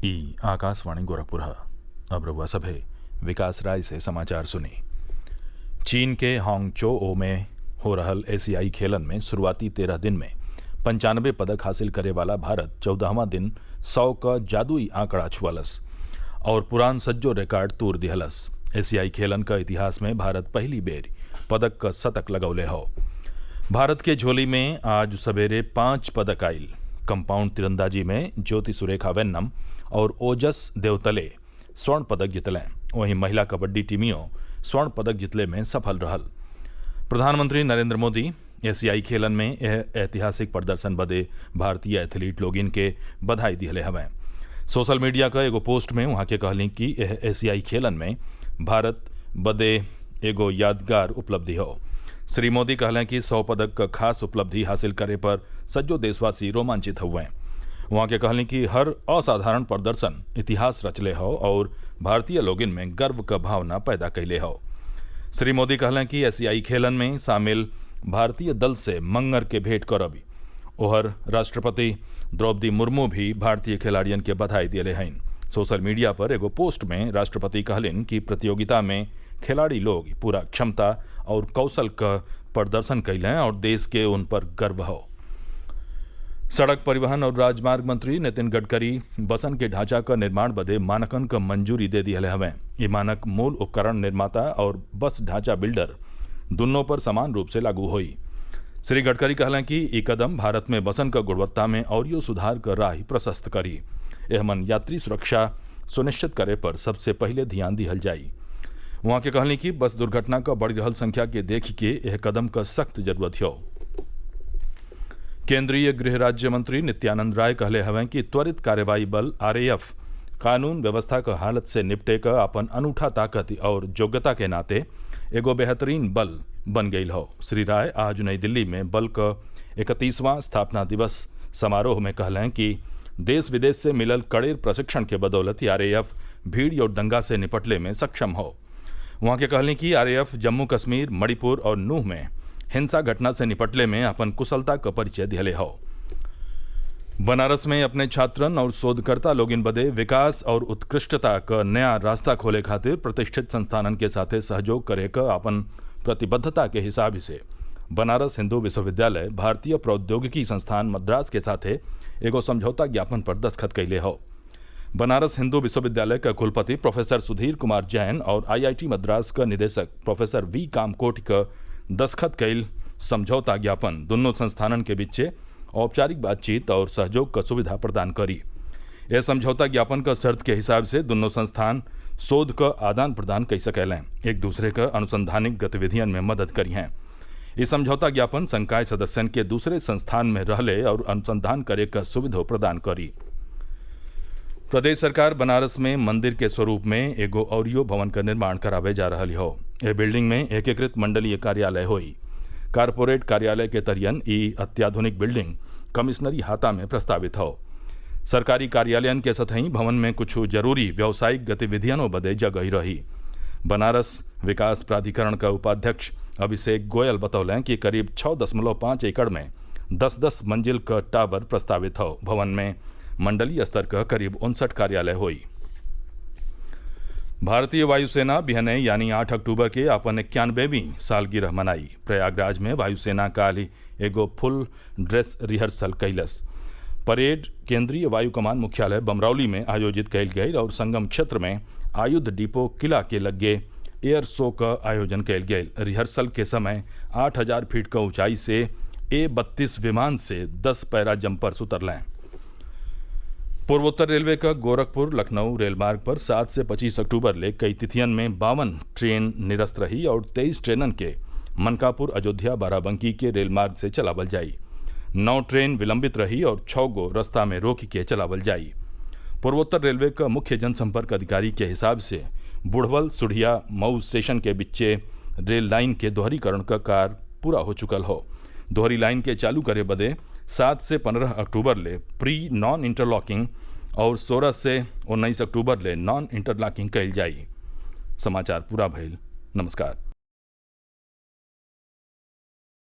ई आकाशवाणी गोरखपुर। अब रउआ सभे विकास राय से समाचार सुनी। चीन के हांगचोओ में हो रहल एशियाई खेलन में शुरुआती 13 दिन में 95 पदक हासिल करे वाला भारत 14वां दिन 100 क जादुई आंकड़ा छुअलस और पुरान सज्जो रिकॉर्ड तोड़ दिहलस। एशियाई खेलन क इतिहास में भारत पहली बेर पदक क शतक लगौले हौ। भारत के झोली में आज सवेरे 5 पदक आइल। कंपाउंड तीरंदाजी में ज्योति सुरेखा वेन्नम और ओजस देवतले स्वर्ण पदक जितलें। वहीं महिला कबड्डी टीमियों स्वर्ण पदक जितले में सफल रहल। प्रधानमंत्री नरेंद्र मोदी एशियाई खेलन में यह ऐतिहासिक प्रदर्शन बदे भारतीय एथलीट लोगिन के बधाई दिहले हवें। सोशल मीडिया का एगो पोस्ट में वहाँ के कहली कि यह एशियाई खेलन में भारत बदे एगो यादगार उपलब्धि हो। श्री मोदी कहलें कि 100 पदक का खास उपलब्धि हासिल करे पर सज्जो देशवासी रोमांचित हुए। वहाँ के कहलें कि हर असाधारण प्रदर्शन इतिहास रचले हो और भारतीय लोगिन में गर्व का भावना पैदा कैले हो। श्री मोदी कहलें कि एशियाई खेलन में शामिल भारतीय दल से मंगर के भेंट करबी। ओहर राष्ट्रपति द्रौपदी मुर्मू भी भारतीय खिलाड़ियन के बधाई दिले हैं। सोशल मीडिया पर एगो पोस्ट में राष्ट्रपति कहलिन कि प्रतियोगिता में खिलाड़ी लोग पूरा क्षमता और कौशल का प्रदर्शन कैलें और देश के उन पर गर्व हो। सड़क परिवहन और राजमार्ग मंत्री नितिन गडकरी बसन के ढांचा का निर्माण बदे मानकन का मंजूरी दे दिहले हवें। ये मानक मूल उपकरण निर्माता और बस ढांचा बिल्डर दोनों पर समान रूप से लागू हुई। श्री गडकरी कहलें कि ये कदम भारत में बसन का गुणवत्ता में और सुधार कर राह प्रशस्त करी। यह मन यात्री सुरक्षा सुनिश्चित करे पर सबसे पहले ध्यान दिहल जाई। वहाँ के कहली कि बस दुर्घटना का बढ़ रहल संख्या के देख के यह कदम का सख्त जरूरत हो। केंद्रीय गृह राज्य मंत्री नित्यानंद राय कहले हवें कि त्वरित कार्यवाही बल आरएएफ कानून व्यवस्था का हालत से निपटे का अपन अनूठा ताकत और योग्यता के नाते एगो बेहतरीन बल बन गई हो। श्री राय आज नई दिल्ली में बल का 31वां स्थापना दिवस समारोह में कहलें कि देश विदेश से मिलल कड़े प्रशिक्षण के बदौलत आरएएफ भीड़ और दंगा से निपटले में सक्षम हो। वहाँ के कहलें कि आरएएफ जम्मू कश्मीर, मणिपुर और नूह में हिंसा घटना से निपटले में अपन कुशलता का परिचय दिले हो। बनारस में अपने छात्रन और शोधकर्ता लोगिन बदे विकास और उत्कृष्टता का नया रास्ता खोले खातिर प्रतिष्ठित संस्थानन के साथे सहयोग करे का अपन प्रतिबद्धता के हिसाब से बनारस हिंदू विश्वविद्यालय भारतीय प्रौद्योगिकी संस्थान मद्रास के साथे एगो समझौता ज्ञापन पर दस्तखत कैले हो। बनारस हिंदू विश्वविद्यालय का कुलपति प्रोफेसर सुधीर कुमार जैन और आईआईटी मद्रास का निदेशक प्रोफेसर वी कामकोट का दस्तखत कैल समझौता ज्ञापन दोनों संस्थानन के बीच औपचारिक बातचीत और सहयोग का सुविधा प्रदान करी। यह समझौता ज्ञापन का शर्त के हिसाब से दोनों संस्थान शोध का आदान प्रदान कर सकेलें, एक दूसरे का अनुसंधानिक गतिविधियन में मदद करी हैं। इस समझौता ज्ञापन संकाय सदस्यन के दूसरे संस्थान में रहले और अनुसंधान करे का सुविधा प्रदान करी। प्रदेश सरकार बनारस में मंदिर के स्वरूप में एगो औरियो भवन का निर्माण करावे जा रही हो। यह बिल्डिंग में एकीकृत मंडलीय कार्यालय होई। कारपोरेट कार्यालय के तरियन ई अत्याधुनिक बिल्डिंग कमिश्नरी हाता में प्रस्तावित हो। सरकारी कार्यालयन के सतही भवन में कुछ जरूरी व्यावसायिक गतिविधियों बदे जगह रही। बनारस विकास प्राधिकरण का उपाध्यक्ष अभिषेक गोयल बतौलें कि करीब 6.5 एकड़ में 10-10 मंजिल का टावर प्रस्तावित हो। भवन में मंडलीय स्तर का करीब 59 कार्यालय हुई। भारतीय वायुसेना बिहने यानी 8 अक्टूबर के अपन 91वीं सालगिरह मनाई। प्रयागराज में वायुसेना काल एगो फुल ड्रेस रिहर्सल कैलस। परेड केंद्रीय वायु कमान मुख्यालय बमरौली में आयोजित कैल गई और संगम क्षेत्र में आयुध डिपो किला के लगे एयर शो का आयोजन कैल गई। रिहर्सल के समय 8000 फीट का ऊंचाई से A-32 विमान से 10 पैरा जंपर्स उतरलें। पूर्वोत्तर रेलवे का गोरखपुर लखनऊ रेलमार्ग पर 7 से 25 अक्टूबर ले कई तिथियन में 52 ट्रेन निरस्त रही और 23 ट्रेनन के मनकापुर अयोध्या बाराबंकी के रेलमार्ग से चलावल जाई। 9 ट्रेन विलंबित रही और 6 गो रास्ता में रोक के चलावल जाई। पूर्वोत्तर रेलवे का मुख्य जनसंपर्क अधिकारी के हिसाब से बुढ़वल सुढ़िया मऊ स्टेशन के बीचे रेल लाइन के दोहरीकरण का कार्य पूरा हो चुकल हो। दोहरी लाइन के चालू करे बदे 7 से 15 अक्टूबर ले प्री नॉन इंटरलॉकिंग और 16 से 19 अक्टूबर ले नॉन इंटरलॉकिंग कैल जाई। समाचार पूरा भइल। नमस्कार।